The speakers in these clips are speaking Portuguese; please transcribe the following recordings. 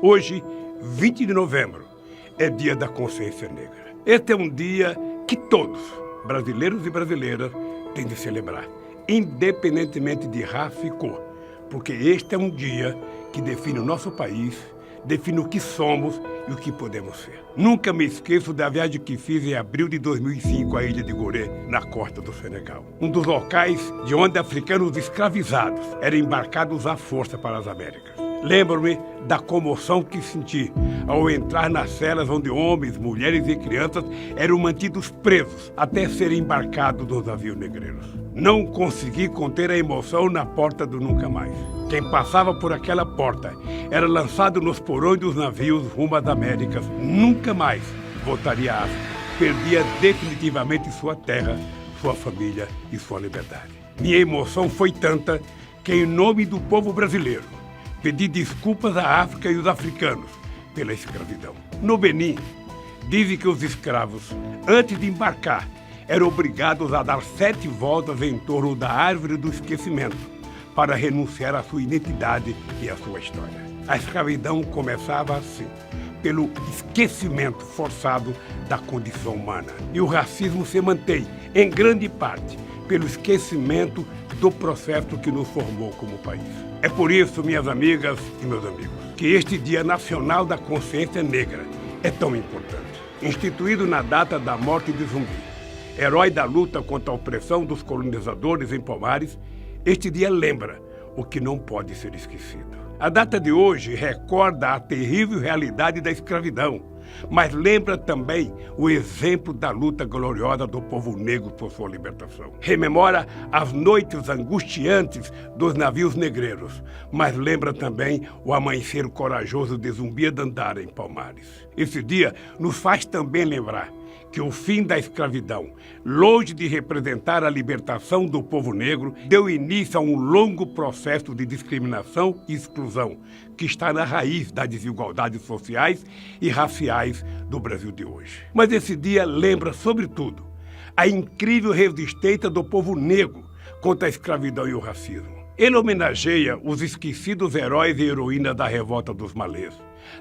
Hoje, 20 de novembro, é Dia da Consciência Negra. Este é um dia que todos, brasileiros e brasileiras, têm de celebrar, independentemente de raça e cor, porque este é um dia que define o nosso país, define o que somos e o que podemos ser. Nunca me esqueço da viagem que fiz em abril de 2005 à ilha de Gorée, na costa do Senegal. Um dos locais de onde africanos escravizados eram embarcados à força para as Américas. Lembro-me da comoção que senti ao entrar nas celas onde homens, mulheres e crianças eram mantidos presos até serem embarcados nos navios negreiros. Não consegui conter a emoção na porta do Nunca Mais. Quem passava por aquela porta era lançado nos porões dos navios rumo às Américas. Nunca mais voltaria à África. Perdia definitivamente sua terra, sua família e sua liberdade. Minha emoção foi tanta que, em nome do povo brasileiro, pedi desculpas à África e os africanos pela escravidão. No Benin, dizem que os escravos, antes de embarcar, eram obrigados a dar 7 voltas em torno da árvore do esquecimento para renunciar à sua identidade e à sua história. A escravidão começava assim, pelo esquecimento forçado da condição humana. E o racismo se mantém, em grande parte, pelo esquecimento do processo que nos formou como país. É por isso, minhas amigas e meus amigos, que este Dia Nacional da Consciência Negra é tão importante. Instituído na data da morte de Zumbi, herói da luta contra a opressão dos colonizadores em Palmares, este dia lembra o que não pode ser esquecido. A data de hoje recorda a terrível realidade da escravidão, mas lembra também o exemplo da luta gloriosa do povo negro por sua libertação. Rememora as noites angustiantes dos navios negreiros, mas lembra também o amanhecer corajoso de Zumbi Dandara em Palmares. Esse dia nos faz também lembrar que o fim da escravidão, longe de representar a libertação do povo negro, deu início a um longo processo de discriminação e exclusão, que está na raiz das desigualdades sociais e raciais do Brasil de hoje. Mas esse dia lembra, sobretudo, a incrível resistência do povo negro contra a escravidão e o racismo. Ele homenageia os esquecidos heróis e heroínas da revolta dos Malês,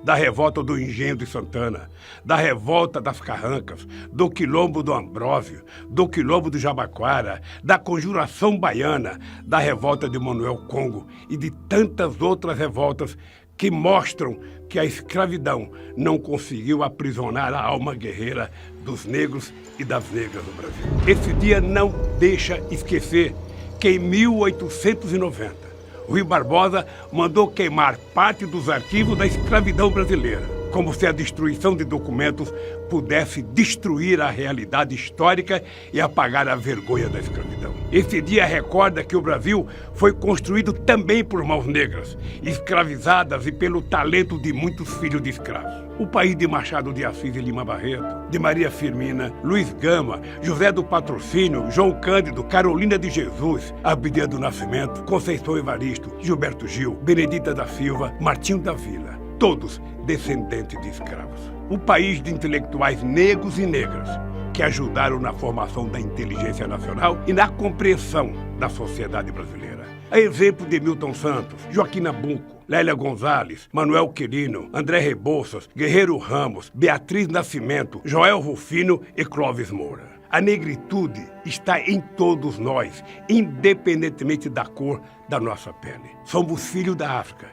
da revolta do Engenho de Santana, da revolta das Carrancas, do Quilombo do Ambrósio, do Quilombo do Jabaquara, da Conjuração Baiana, da revolta de Manuel Congo e de tantas outras revoltas que mostram que a escravidão não conseguiu aprisionar a alma guerreira dos negros e das negras do Brasil. Esse dia não deixa esquecer que em 1890, Rui Barbosa mandou queimar parte dos arquivos da escravidão brasileira, como se a destruição de documentos pudesse destruir a realidade histórica e apagar a vergonha da escravidão. Esse dia recorda que o Brasil foi construído também por mãos negras, escravizadas e pelo talento de muitos filhos de escravos. O país de Machado de Assis e Lima Barreto, de Maria Firmina, Luiz Gama, José do Patrocínio, João Cândido, Carolina de Jesus, Abdias do Nascimento, Conceição Evaristo, Gilberto Gil, Benedita da Silva, Martinho da Vila, todos descendentes de escravos. O país de intelectuais negros e negras que ajudaram na formação da inteligência nacional e na compreensão da sociedade brasileira. A exemplo de Milton Santos, Joaquim Nabuco, Lélia Gonzalez, Manuel Quirino, André Rebouças, Guerreiro Ramos, Beatriz Nascimento, Joel Rufino e Clóvis Moura. A negritude está em todos nós, independentemente da cor da nossa pele. Somos filhos da África.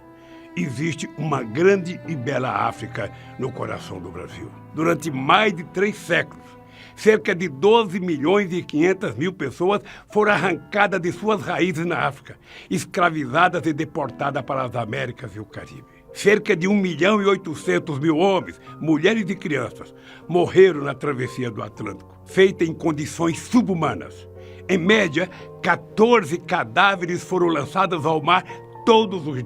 Existe uma grande e bela África no coração do Brasil. Durante mais de 3 séculos, cerca de 12 milhões e 500 mil pessoas foram arrancadas de suas raízes na África, escravizadas e deportadas para as Américas e o Caribe. Cerca de 1 milhão e 800 mil homens, mulheres e crianças morreram na travessia do Atlântico, feita em condições subhumanas. Em média, 14 cadáveres foram lançados ao mar todos os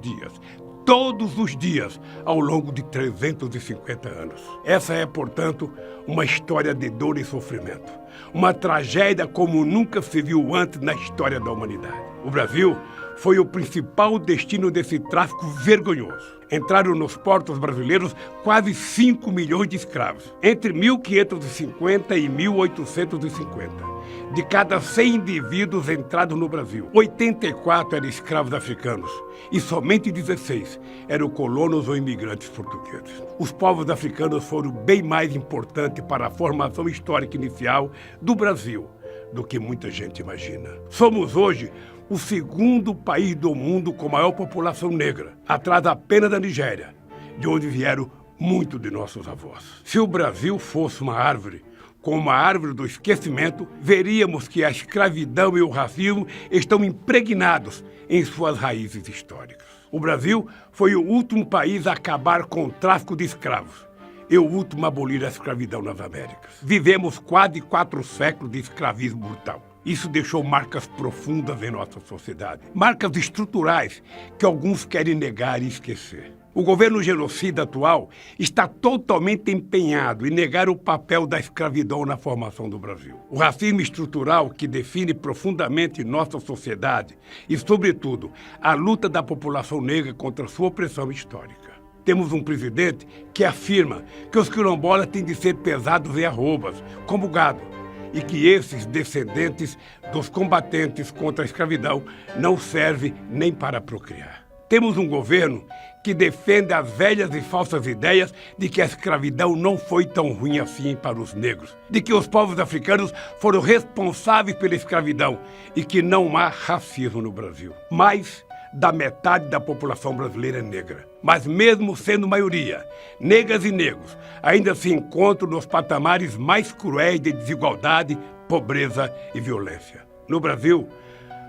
dias, ao longo de 350 anos. Essa é, portanto, uma história de dor e sofrimento. Uma tragédia como nunca se viu antes na história da humanidade. O Brasil foi o principal destino desse tráfico vergonhoso. Entraram nos portos brasileiros quase 5 milhões de escravos, entre 1550 e 1850. De cada 100 indivíduos entrados no Brasil, 84 eram escravos africanos e somente 16 eram colonos ou imigrantes portugueses. Os povos africanos foram bem mais importantes para a formação histórica inicial do Brasil do que muita gente imagina. Somos hoje o segundo país do mundo com maior população negra, atrás apenas da Nigéria, de onde vieram muitos de nossos avós. Se o Brasil fosse uma árvore, como a árvore do esquecimento, veríamos que a escravidão e o racismo estão impregnados em suas raízes históricas. O Brasil foi o último país a acabar com o tráfico de escravos e o último a abolir a escravidão nas Américas. Vivemos quase 4 séculos de escravismo brutal. Isso deixou marcas profundas em nossa sociedade, marcas estruturais que alguns querem negar e esquecer. O governo genocida atual está totalmente empenhado em negar o papel da escravidão na formação do Brasil. O racismo estrutural que define profundamente nossa sociedade e, sobretudo, a luta da população negra contra sua opressão histórica. Temos um presidente que afirma que os quilombolas têm de ser pesados em arrobas, como gado, e que esses descendentes dos combatentes contra a escravidão não servem nem para procriar. Temos um governo que defende as velhas e falsas ideias de que a escravidão não foi tão ruim assim para os negros, de que os povos africanos foram responsáveis pela escravidão e que não há racismo no Brasil. Mais da metade da população brasileira é negra. Mas mesmo sendo maioria, negras e negros ainda se encontram nos patamares mais cruéis de desigualdade, pobreza e violência. No Brasil,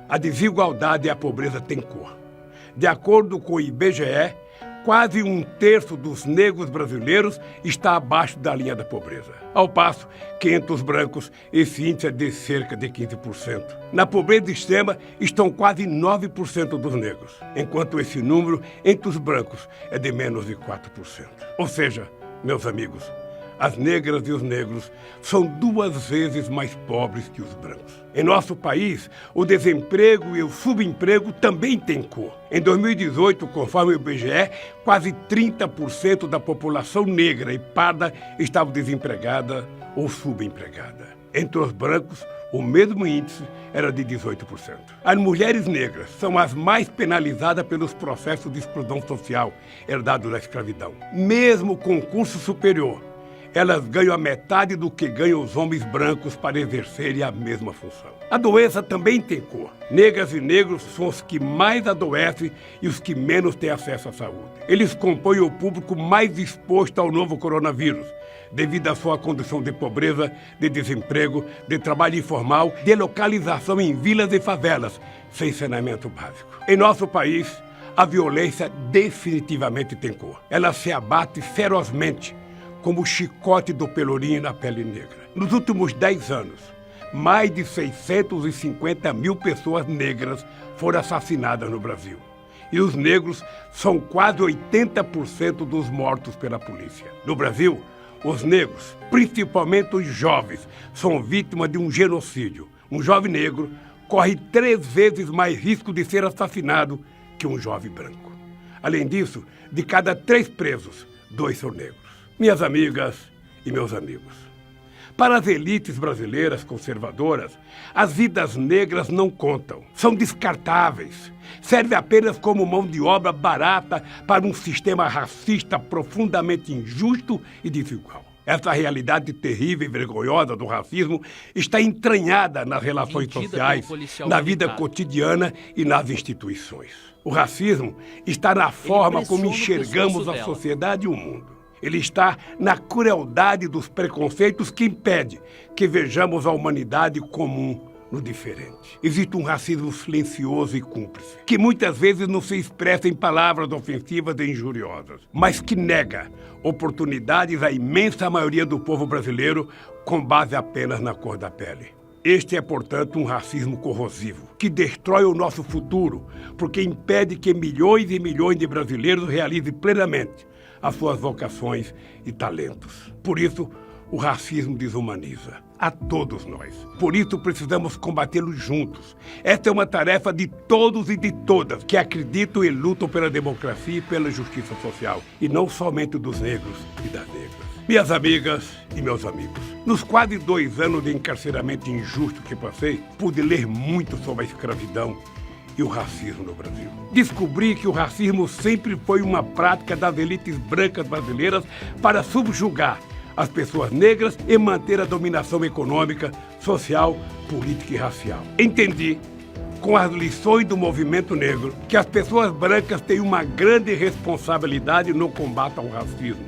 a desigualdade e a pobreza têm cor. De acordo com o IBGE, quase 1/3 dos negros brasileiros está abaixo da linha da pobreza. Ao passo que entre os brancos esse índice é de cerca de 15%. Na pobreza extrema estão quase 9% dos negros, enquanto esse número entre os brancos é de menos de 4%. Ou seja, meus amigos, as negras e os negros são 2 vezes mais pobres que os brancos. Em nosso país, o desemprego e o subemprego também têm cor. Em 2018, conforme o IBGE, quase 30% da população negra e parda estava desempregada ou subempregada. Entre os brancos, o mesmo índice era de 18%. As mulheres negras são as mais penalizadas pelos processos de exclusão social herdados da escravidão. Mesmo com curso superior, elas ganham a metade do que ganham os homens brancos para exercerem a mesma função. A doença também tem cor. Negras e negros são os que mais adoecem e os que menos têm acesso à saúde. Eles compõem o público mais exposto ao novo coronavírus, devido à sua condição de pobreza, de desemprego, de trabalho informal, de localização em vilas e favelas, sem saneamento básico. Em nosso país, a violência definitivamente tem cor. Ela se abate ferozmente, como o chicote do pelourinho na pele negra. Nos últimos 10 anos, mais de 650 mil pessoas negras foram assassinadas no Brasil. E os negros são quase 80% dos mortos pela polícia. No Brasil, os negros, principalmente os jovens, são vítimas de um genocídio. Um jovem negro corre 3 vezes mais risco de ser assassinado que um jovem branco. Além disso, de cada 3 presos, 2 são negros. Minhas amigas e meus amigos, para as elites brasileiras conservadoras, as vidas negras não contam, são descartáveis, servem apenas como mão de obra barata para um sistema racista profundamente injusto e desigual. Essa realidade terrível e vergonhosa do racismo está entranhada nas relações sociais, na vida cotidiana e nas instituições. O racismo está na forma como enxergamos a sociedade e o mundo. Ele está na crueldade dos preconceitos que impede que vejamos a humanidade comum no diferente. Existe um racismo silencioso e cúmplice, que muitas vezes não se expressa em palavras ofensivas e injuriosas, mas que nega oportunidades à imensa maioria do povo brasileiro com base apenas na cor da pele. Este é, portanto, um racismo corrosivo, que destrói o nosso futuro, porque impede que milhões e milhões de brasileiros realizem plenamente as suas vocações e talentos. Por isso, O racismo desumaniza a todos nós. Por isso precisamos combatê-lo juntos. Esta é uma tarefa de todos e de todas que acreditam e lutam pela democracia e pela justiça social, e não somente dos negros e das negras. Minhas amigas e meus amigos, nos quase 2 anos de encarceramento injusto que passei, pude ler muito sobre a escravidão e o racismo no Brasil. Descobri que o racismo sempre foi uma prática das elites brancas brasileiras para subjugar as pessoas negras e manter a dominação econômica, social, política e racial. Entendi, com as lições do movimento negro, que as pessoas brancas têm uma grande responsabilidade no combate ao racismo,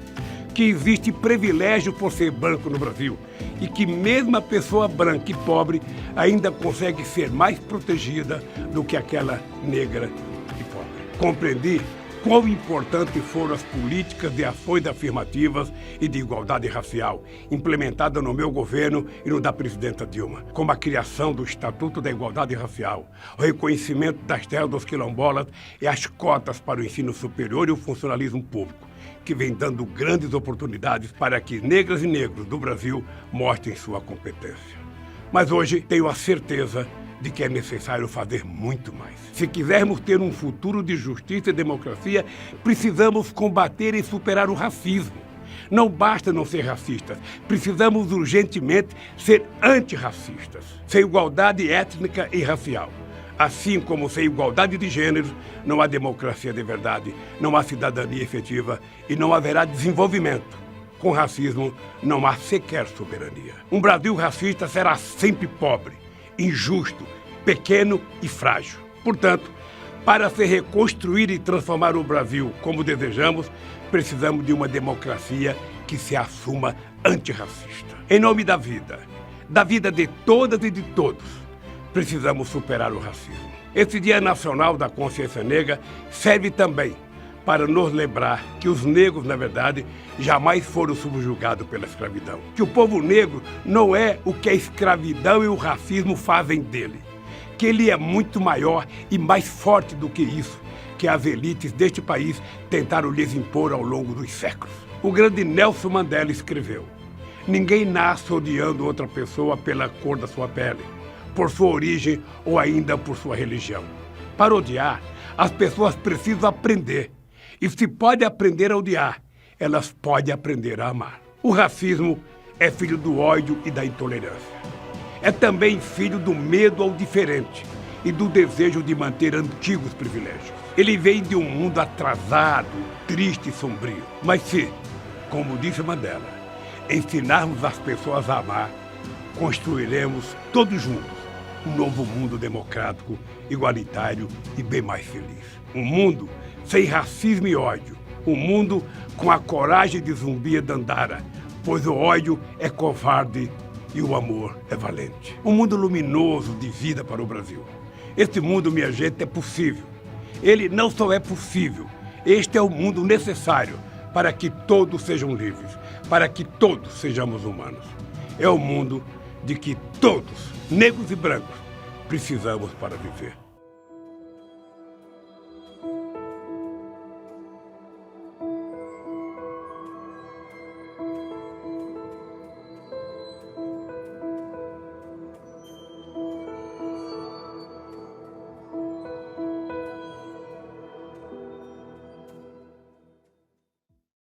que existe privilégio por ser branco no Brasil e que mesmo a pessoa branca e pobre ainda consegue ser mais protegida do que aquela negra e pobre. Compreendi quão importantes foram as políticas de ações afirmativas e de igualdade racial implementadas no meu governo e no da presidenta Dilma, como a criação do Estatuto da Igualdade Racial, o reconhecimento das terras dos quilombolas e as cotas para o ensino superior e o funcionalismo público, que vem dando grandes oportunidades para que negras e negros do Brasil mostrem sua competência. Mas hoje tenho a certeza de que é necessário fazer muito mais. Se quisermos ter um futuro de justiça e democracia, precisamos combater e superar o racismo. Não basta não ser racistas, precisamos urgentemente ser antirracistas, sem igualdade étnica e racial. Assim como sem igualdade de gêneros, não há democracia de verdade, não há cidadania efetiva e não haverá desenvolvimento. Com racismo, não há sequer soberania. Um Brasil racista será sempre pobre, injusto, pequeno e frágil. Portanto, para se reconstruir e transformar o Brasil como desejamos, precisamos de uma democracia que se assuma antirracista. Em nome da vida de todas e de todos, precisamos superar o racismo. Esse Dia Nacional da Consciência Negra serve também para nos lembrar que os negros, na verdade, jamais foram subjugados pela escravidão. Que o povo negro não é o que a escravidão e o racismo fazem dele. Que ele é muito maior e mais forte do que isso, que as elites deste país tentaram lhes impor ao longo dos séculos. O grande Nelson Mandela escreveu: ninguém nasce odiando outra pessoa pela cor da sua pele, por sua origem ou ainda por sua religião. Para odiar, as pessoas precisam aprender. E se pode aprender a odiar, elas podem aprender a amar. O racismo é filho do ódio e da intolerância. É também filho do medo ao diferente e do desejo de manter antigos privilégios. Ele vem de um mundo atrasado, triste e sombrio. Mas se, como disse Mandela, ensinarmos as pessoas a amar, construiremos todos juntos um novo mundo democrático, igualitário e bem mais feliz. Um mundo sem racismo e ódio. Um mundo com a coragem de Zumbi e Dandara, pois o ódio é covarde e o amor é valente. Um mundo luminoso de vida para o Brasil. Este mundo, minha gente, é possível. Ele não só é possível, este é o mundo necessário para que todos sejam livres, para que todos sejamos humanos. É o mundo de que todos, negros e brancos, precisamos para viver.